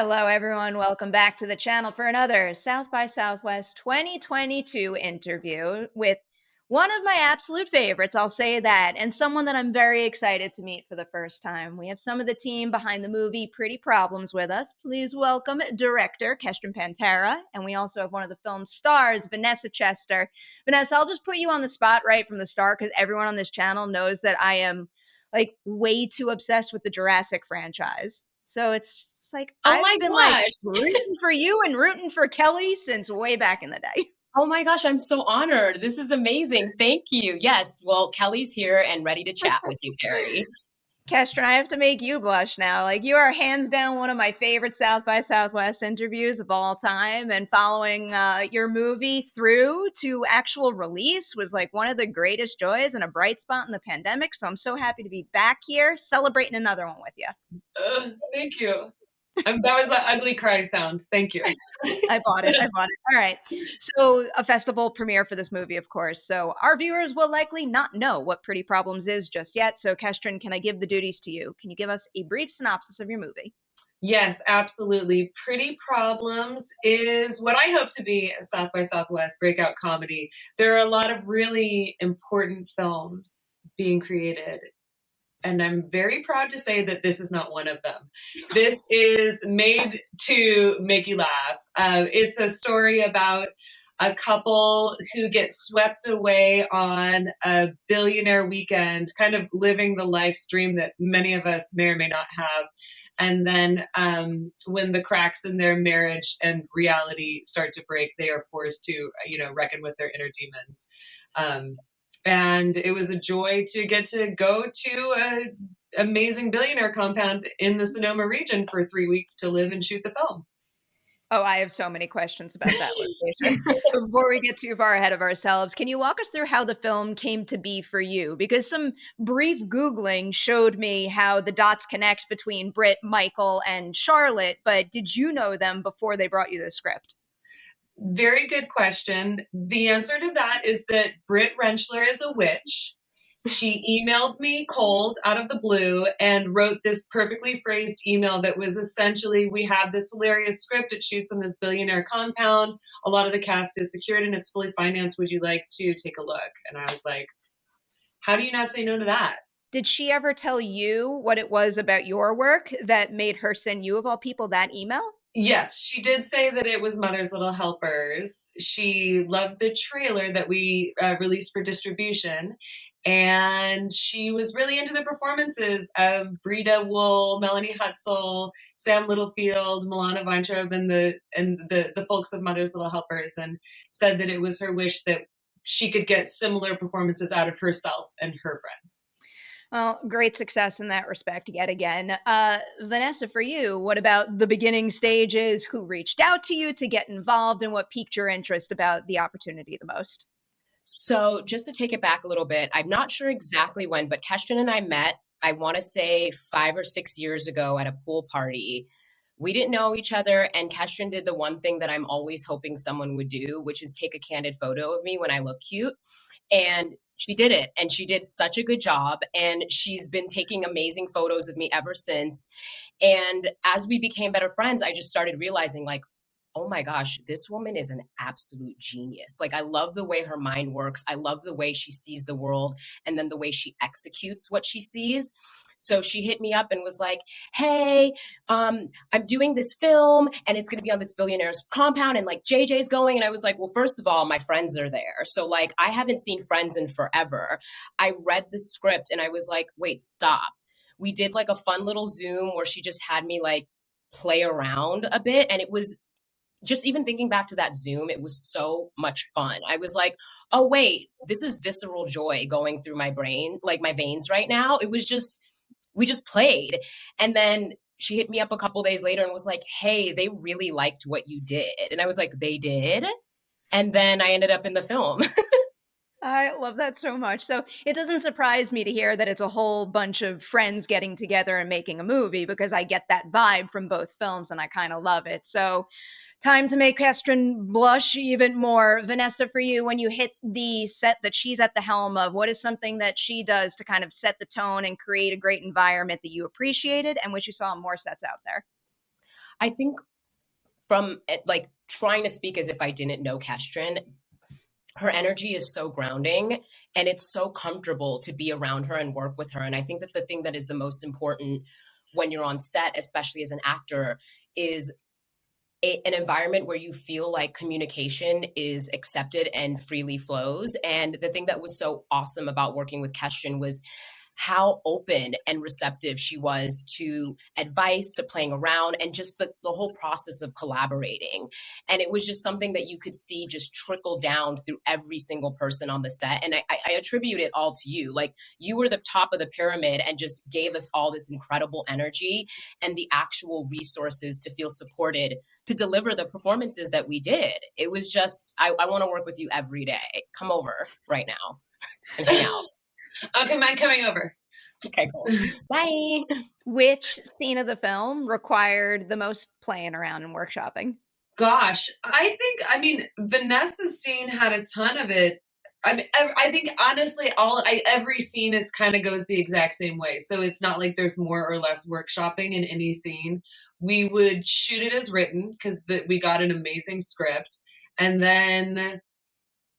Hello, everyone. Welcome back to the channel for another South by Southwest 2022 interview with one of my absolute favorites, I'll say that, and someone that I'm very excited to meet for the first time. We have some of the team behind the movie Pretty Problems with us. Please welcome director Kestrin Pantera, and we also have one of the film's stars, Vanessa Chester. Vanessa, I'll just put you on the spot right from the start because everyone on this channel knows that I am like way too obsessed with the Jurassic franchise. So it's like Oh I've my been like gosh. rooting for you and rooting for Kelly since way back in the day. Oh my gosh, I'm so honored. This is amazing. Thank you. Yes, well, Kelly's here and ready to chat with you, Carrie. Kestrin, I have to make you blush now. Like, you are hands down one of my favorite South by Southwest interviews of all time. And following your movie through to actual release was like one of the greatest joys and a bright spot in the pandemic. So I'm so happy to be back here celebrating another one with you. Thank you. That was an ugly cry sound. Thank you. I bought it. All right. So a festival premiere for this movie, of course. So our viewers will likely not know what Pretty Problems is just yet. So Kestrin, can I give the duties to you? Can you give us a brief synopsis of your movie? Yes, absolutely. Pretty Problems is what I hope to be a South by Southwest breakout comedy. There are a lot of really important films being created, and I'm very proud to say that this is not one of them. This is made to make you laugh. It's a story about a couple who get swept away on a billionaire weekend, kind of living the life's dream that many of us may or may not have. And then when the cracks in their marriage and reality start to break, they are forced to, reckon with their inner demons. And it was a joy to get to go to an amazing billionaire compound in the Sonoma region for 3 weeks to live and shoot the film. Oh, I have so many questions about that location. Before we get too far ahead of ourselves, can you walk us through how the film came to be for you? Because some brief Googling showed me how the dots connect between Britt, Michael, and Charlotte, but did you know them before they brought you the script? Very good question. The answer to that is that Britt Rentschler is a witch. She emailed me cold out of the blue and wrote this perfectly phrased email that was essentially, we have this hilarious script. It shoots on this billionaire compound. A lot of the cast is secured and it's fully financed. Would you like to take a look? And I was like, how do you not say no to that? Did she ever tell you what it was about your work that made her send you, of all people, that email? Yes, she did say that it was Mother's Little Helpers. She loved the trailer that we released for distribution. And she was really into the performances of Brita Wool, Melanie Hutzel, Sam Littlefield, Milana Weintraub, and the folks of Mother's Little Helpers, and said that it was her wish that she could get similar performances out of herself and her friends. Well, great success in that respect yet again. Vanessa, for you, what about the beginning stages? Who reached out to you to get involved and what piqued your interest about the opportunity the most? So just to take it back a little bit, I'm not sure exactly when, but Kestrin and I met, I want to say 5 or 6 years ago at a pool party. We didn't know each other, and Kestrin did the one thing that I'm always hoping someone would do, which is take a candid photo of me when I look cute. And she did it, and she did such a good job, and she's been taking amazing photos of me ever since. And as we became better friends, I just started realizing, like, oh my gosh, this woman is an absolute genius. Like, I love the way her mind works. I love the way she sees the world and then the way she executes what she sees. So she hit me up and was like, hey, I'm doing this film and it's going to be on this billionaire's compound and like JJ's going. And I was like, well, first of all, my friends are there. So like, I haven't seen Friends in forever. I read the script and I was like, wait, stop. We did like a fun little Zoom where she just had me like play around a bit. And it was just even thinking back to that Zoom, it was so much fun. I was like, oh, wait, this is visceral joy going through my brain, like my veins right now. It was just, we just played. And then she hit me up a couple days later and was like, hey, they really liked what you did. And I was like, they did? And then I ended up in the film. I love that so much. So it doesn't surprise me to hear that it's a whole bunch of friends getting together and making a movie because I get that vibe from both films and I kind of love it. So time to make Kestrin blush even more. Vanessa, for you, when you hit the set that she's at the helm of, what is something that she does to kind of set the tone and create a great environment that you appreciated and wish you saw on more sets out there? I think from like trying to speak as if I didn't know Kestrin, her energy is so grounding and it's so comfortable to be around her and work with her. And I think that the thing that is the most important when you're on set, especially as an actor, is an environment where you feel like communication is accepted and freely flows. And the thing that was so awesome about working with Kestrin was how open and receptive she was to advice, to playing around, and just the whole process of collaborating. And it was just something that you could see just trickle down through every single person on the set. And I attribute it all to you. Like, you were the top of the pyramid and just gave us all this incredible energy and the actual resources to feel supported to deliver the performances that we did. It was just, I want to work with you every day. Come over right now and hang out. Okay, I'm coming over. Okay, cool. Bye. Which scene of the film required the most playing around and workshopping? Gosh, I mean, Vanessa's scene had a ton of it. I think honestly, every scene is kind of goes the exact same way. So it's not like there's more or less workshopping in any scene. We would shoot it as written because we got an amazing script, and then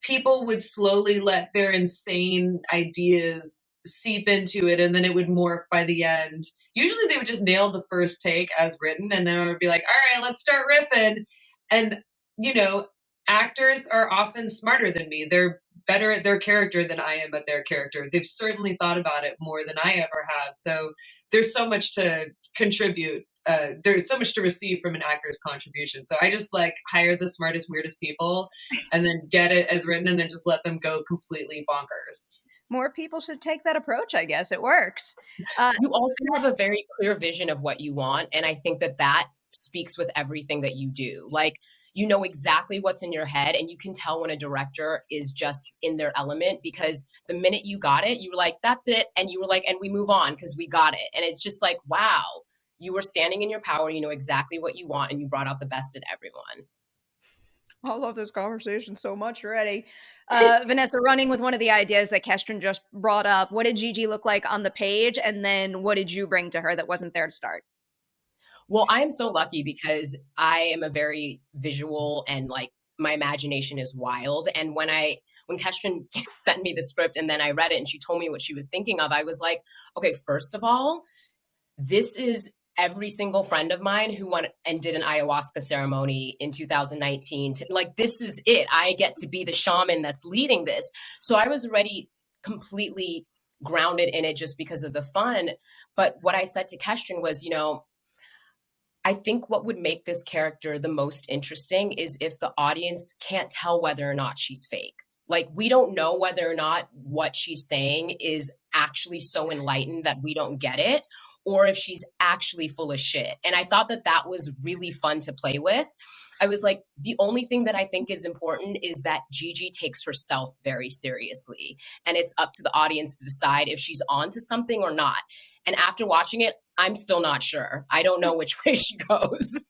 people would slowly let their insane ideas seep into it, and then it would morph by the end. Usually they would just nail the first take as written, and then I would be like, all right, let's start riffing. And, you know, actors are often smarter than me. They're better at their character than I am at their character. They've certainly thought about it more than I ever have. So there's so much to contribute. There's so much to receive from an actor's contribution. So I just like hire the smartest, weirdest people and then get it as written and then just let them go completely bonkers. More people should take that approach, I guess. It works. You also have a very clear vision of what you want. And I think that speaks with everything that you do. Like, you know exactly what's in your head, and you can tell when a director is just in their element, because the minute you got it, you were like, that's it. And you were like, and we move on because we got it. And it's just like, wow, you were standing in your power. You know exactly what you want, and you brought out the best in everyone. I love this conversation so much already. Vanessa, running with one of the ideas that Kestrin just brought up, what did Gigi look like on the page? And then what did you bring to her that wasn't there to start? Well, I am so lucky because I am a very visual and like my imagination is wild. And when Kestrin sent me the script and then I read it and she told me what she was thinking of, I was like, okay, first of all, this is every single friend of mine who went and did an ayahuasca ceremony in 2019. Like, this is it. I get to be the shaman that's leading this. So I was already completely grounded in it just because of the fun. But what I said to Kestrin was, you know, I think what would make this character the most interesting is if the audience can't tell whether or not she's fake. Like, we don't know whether or not what she's saying is actually so enlightened that we don't get it, or if she's actually full of shit. And I thought that was really fun to play with. I was like, the only thing that I think is important is that Gigi takes herself very seriously. And it's up to the audience to decide if she's on to something or not. And after watching it, I'm still not sure. I don't know which way she goes.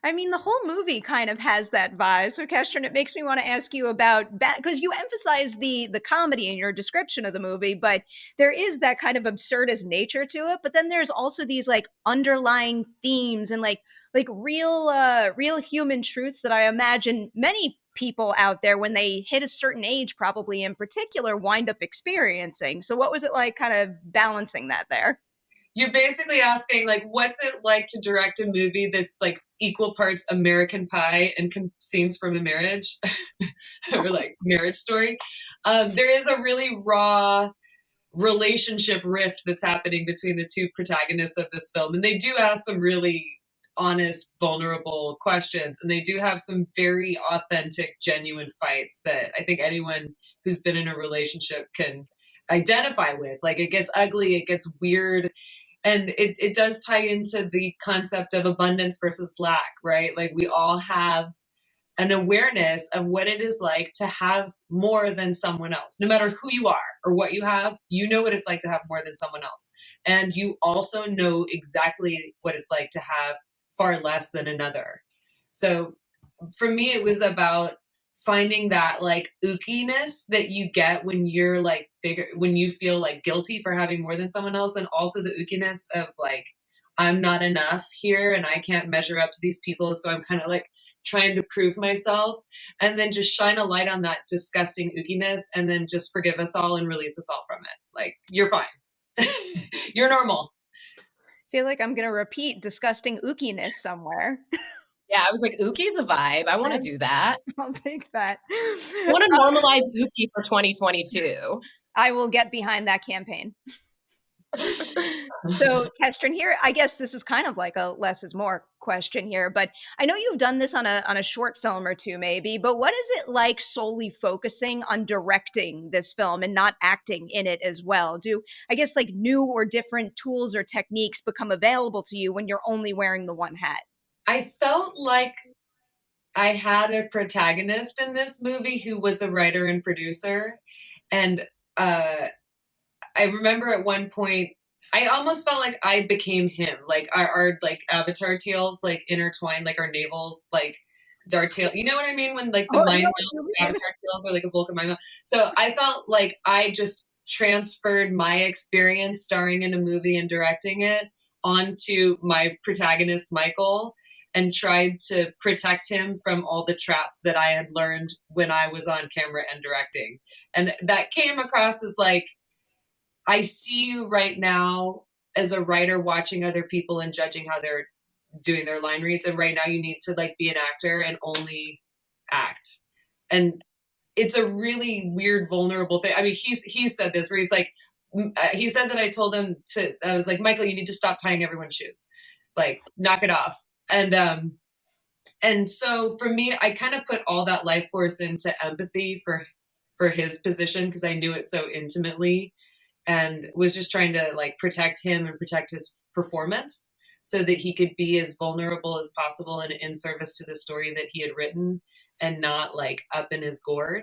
I mean, the whole movie kind of has that vibe. So, Kestrin, it makes me want to ask you about, because you emphasize the comedy in your description of the movie, but there is that kind of absurdist nature to it. But then there's also these like underlying themes and like real human truths that I imagine many people out there, when they hit a certain age, probably in particular, wind up experiencing. So what was it like kind of balancing that there? You're basically asking, like, what's it like to direct a movie that's like equal parts American Pie and scenes from a marriage or like Marriage Story. There is a really raw relationship rift that's happening between the two protagonists of this film. And they do ask some really honest, vulnerable questions. And they do have some very authentic, genuine fights that I think anyone who's been in a relationship can identify with. Like, it gets ugly, it gets weird. And it does tie into the concept of abundance versus lack, right? Like, we all have an awareness of what it is like to have more than someone else. No matter who you are or what you have, you know what it's like to have more than someone else. And you also know exactly what it's like to have far less than another. So for me, it was about finding that like ookiness that you get when you're like bigger, when you feel like guilty for having more than someone else. And also the ookiness of like, I'm not enough here and I can't measure up to these people. So I'm kind of like trying to prove myself, and then just shine a light on that disgusting ookiness, and then just forgive us all and release us all from it. Like, you're fine. You're normal. I feel like I'm going to repeat disgusting ookiness somewhere. Yeah, I was like, Uki's a vibe. I want to do that. I'll take that. I want to normalize Uki for 2022. I will get behind that campaign. So, Kestrin, here, I guess this is kind of like a less is more question here, but I know you've done this on a short film or two, maybe, but what is it like solely focusing on directing this film and not acting in it as well? Do, I guess, like new or different tools or techniques become available to you when you're only wearing the one hat? I felt like I had a protagonist in this movie who was a writer and producer. And I remember at one point, I almost felt like I became him. Like our like avatar tails like intertwined, like our navels, like our tail. You know what I mean? When like the mind meld avatar tails are like a Vulcan mind meld. So I felt like I just transferred my experience starring in a movie and directing it onto my protagonist, Michael, and tried to protect him from all the traps that I had learned when I was on camera and directing. And that came across as like, I see you right now as a writer watching other people and judging how they're doing their line reads. And right now you need to like be an actor and only act. And it's a really weird, vulnerable thing. I mean, he said this where he's like, he said that I told him to, I was like, Michael, you need to stop tying everyone's shoes. Like, knock it off. And so for me, I kind of put all that life force into empathy for his position because I knew it so intimately, and was just trying to like protect him and protect his performance so that he could be as vulnerable as possible and in service to the story that he had written and not like up in his gourd.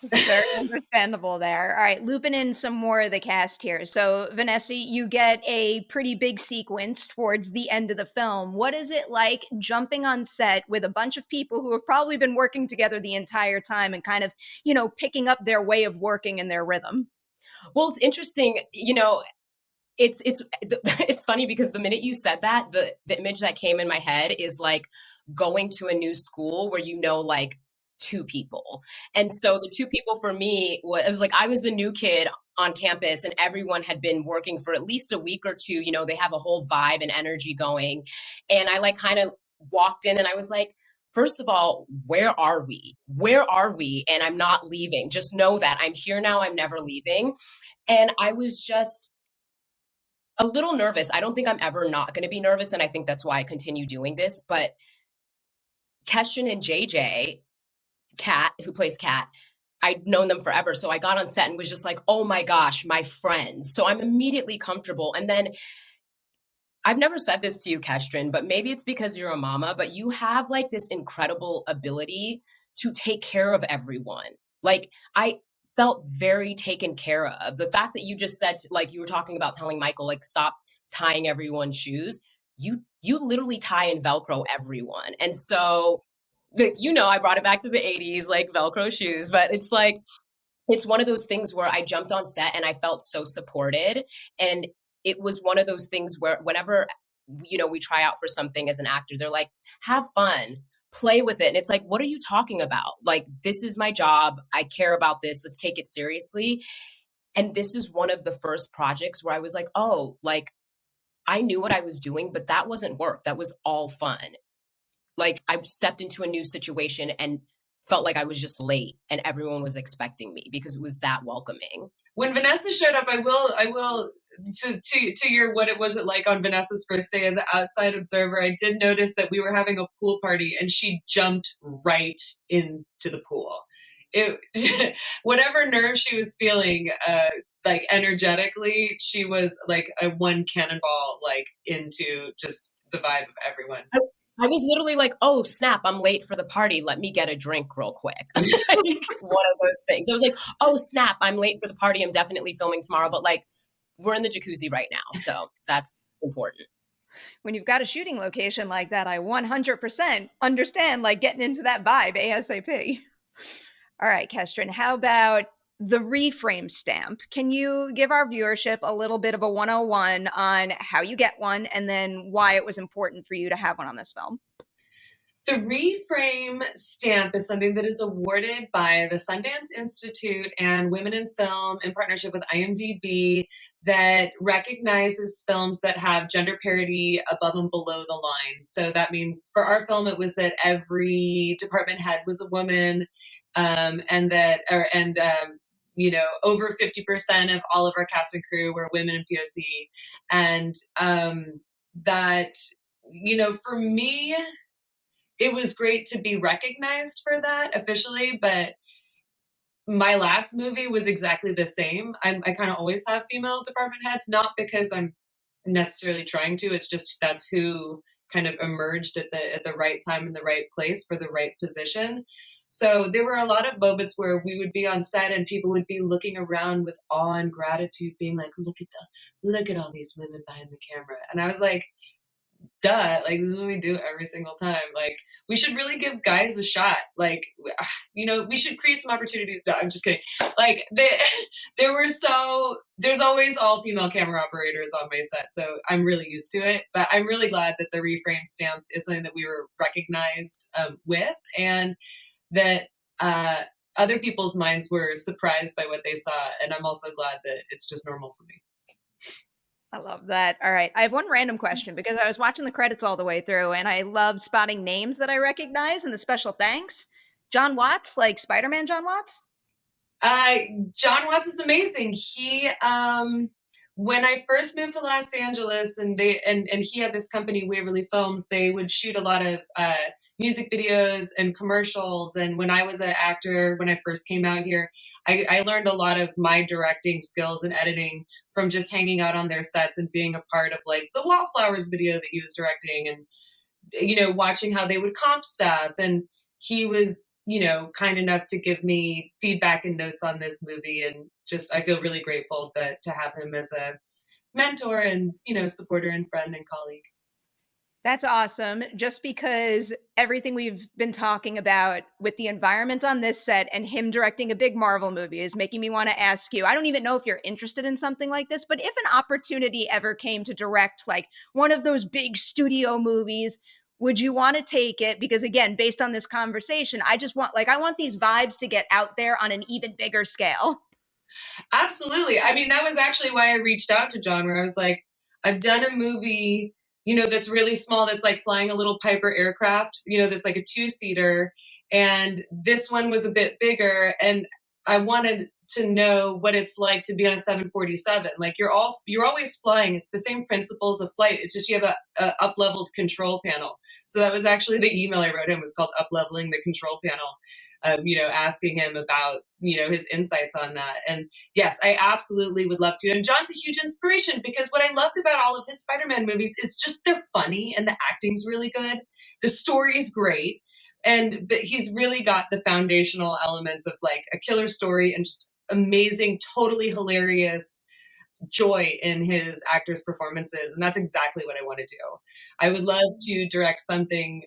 It's very understandable there. All right, looping in some more of the cast here. So, Vanessa, you get a pretty big sequence towards the end of the film. What is it like jumping on set with a bunch of people who have probably been working together the entire time and kind of, you know, picking up their way of working and their rhythm? Well, it's interesting, you know, it's funny because the minute you said that, the image that came in my head is like going to a new school where you know like two people. And so the two people for me was like I was the new kid on campus and everyone had been working for at least a week or two. You know, they have a whole vibe and energy going. And I like kind of walked in and I was like, first of all, where are we? Where are we? And I'm not leaving. Just know that I'm here now. I'm never leaving. And I was just a little nervous. I don't think I'm ever not going to be nervous. And I think that's why I continue doing this. But Kestrin and JJ, Kat, who plays Kat, I'd known them forever. So I got on set and was just like, oh my gosh, my friends. So I'm immediately comfortable. And then I've never said this to you, Kestrin, but maybe it's because you're a mama, but you have like this incredible ability to take care of everyone. Like I felt very taken care of. The fact that you just said, like you were talking about telling Michael, like stop tying everyone's shoes. You literally tie and Velcro everyone. And so, you know, I brought it back to the 80s, like Velcro shoes, but it's like, it's one of those things where I jumped on set and I felt so supported. And it was one of those things where whenever, you know, we try out for something as an actor, they're like, have fun, play with it. And it's like, what are you talking about? Like, this is my job. I care about this. Let's take it seriously. And this is one of the first projects where I was like, oh, like I knew what I was doing, but that wasn't work. That was all fun. Like I stepped into a new situation and felt like I was just late and everyone was expecting me because it was that welcoming. When Vanessa showed up, I will to your what it was it like on Vanessa's first day as an outside observer, I did notice that we were having a pool party and she jumped right into the pool. It whatever nerve she was feeling, like energetically, she was like a one cannonball like into just the vibe of everyone. I was literally like, oh, snap, I'm late for the party. Let me get a drink real quick. Like, one of those things. I was like, oh, snap, I'm late for the party. I'm definitely filming tomorrow. But like, we're in the jacuzzi right now. So that's important. When you've got a shooting location like that, I 100% understand like getting into that vibe ASAP. All right, Kestrin, how about the Reframe Stamp. Can you give our viewership a little bit of a 101 on how you get one and then why it was important for you to have one on this film? The Reframe Stamp is something that is awarded by the Sundance Institute and Women in Film in partnership with IMDb that recognizes films that have gender parity above and below the line. So that means for our film, it was that every department head was a woman, over 50% of all of our cast and crew were women in POC. And that, for me, it was great to be recognized for that officially, but my last movie was exactly the same. I kind of always have female department heads, not because I'm necessarily trying to. It's just that's who kind of emerged at the right time in the right place for the right position. So there were a lot of moments where we would be on set and people would be looking around with awe and gratitude, being like, look at all these women behind the camera. And I was like, duh, like this is what we do every single time. Like we should really give guys a shot. Like, we should create some opportunities. No, I'm just kidding. Like there's always all female camera operators on my set. So I'm really used to it, but I'm really glad that the Reframe Stamp is something that we were recognized with, and that other people's minds were surprised by what they saw. And I'm also glad that it's just normal for me. I love that. All right. I have one random question because I was watching the credits all the way through and I love spotting names that I recognize and the special thanks. John Watts, like Spider-Man John Watts? John Watts is amazing. He, when I first moved to Los Angeles and he had this company, Waverly Films, they would shoot a lot of music videos and commercials. And when I was an actor, when I first came out here, I learned a lot of my directing skills and editing from just hanging out on their sets and being a part of like the Wallflowers video that he was directing and, watching how they would comp stuff. And he was, kind enough to give me feedback and notes on this movie. And just, I feel really grateful to have him as a mentor and, supporter and friend and colleague. That's awesome. Just because everything we've been talking about with the environment on this set and him directing a big Marvel movie is making me want to ask you, I don't even know if you're interested in something like this, but if an opportunity ever came to direct like one of those big studio movies, would you want to take it? Because again, based on this conversation, I want these vibes to get out there on an even bigger scale. Absolutely. I mean, that was actually why I reached out to John, where I was like, I've done a movie, that's really small, that's like flying a little Piper aircraft, that's like a 2-seater. And this one was a bit bigger. And I wanted to know what it's like to be on a 747. Like you're always flying. It's the same principles of flight. It's just you have a up-leveled control panel. So that was actually the email I wrote him, was called Up-Leveling the Control Panel. Asking him about, his insights on that. And yes, I absolutely would love to. And John's a huge inspiration because what I loved about all of his Spider-Man movies is just they're funny and the acting's really good. The story's great. But he's really got the foundational elements of like a killer story and just amazing, totally hilarious joy in his actors' performances. And that's exactly what I want to do. I would love to direct something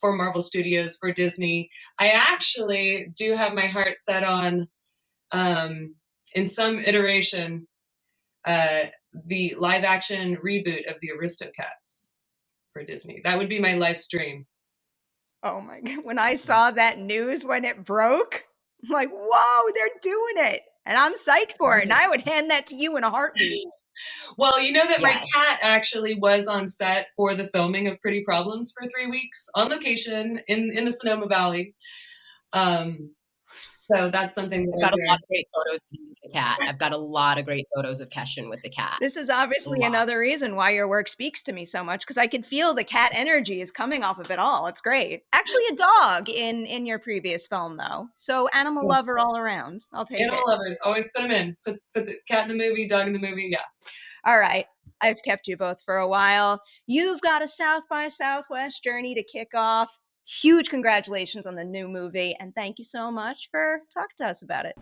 for Marvel Studios, for Disney. I actually do have my heart set on, in some iteration, the live action reboot of the Aristocats for Disney. That would be my life's dream. Oh my God. When I saw that news when it broke, I'm like, whoa, they're doing it. And I'm psyched for it. And I would hand that to you in a heartbeat. Well, you know that my cat actually was on set for the filming of Pretty Problems for 3 weeks on location in the Sonoma Valley. So that's something that I've got a lot of great photos of the cat. I've got a lot of great photos of Kestrin with the cat. This is obviously another reason why your work speaks to me so much, because I can feel the cat energy is coming off of it all. It's great. Actually, a dog in your previous film, though. So animal lover all around. I'll take animal lovers. Always put them in. Put the cat in the movie, dog in the movie. Yeah. All right. I've kept you both for a while. You've got a South by Southwest journey to kick off. Huge congratulations on the new movie, and thank you so much for talking to us about it.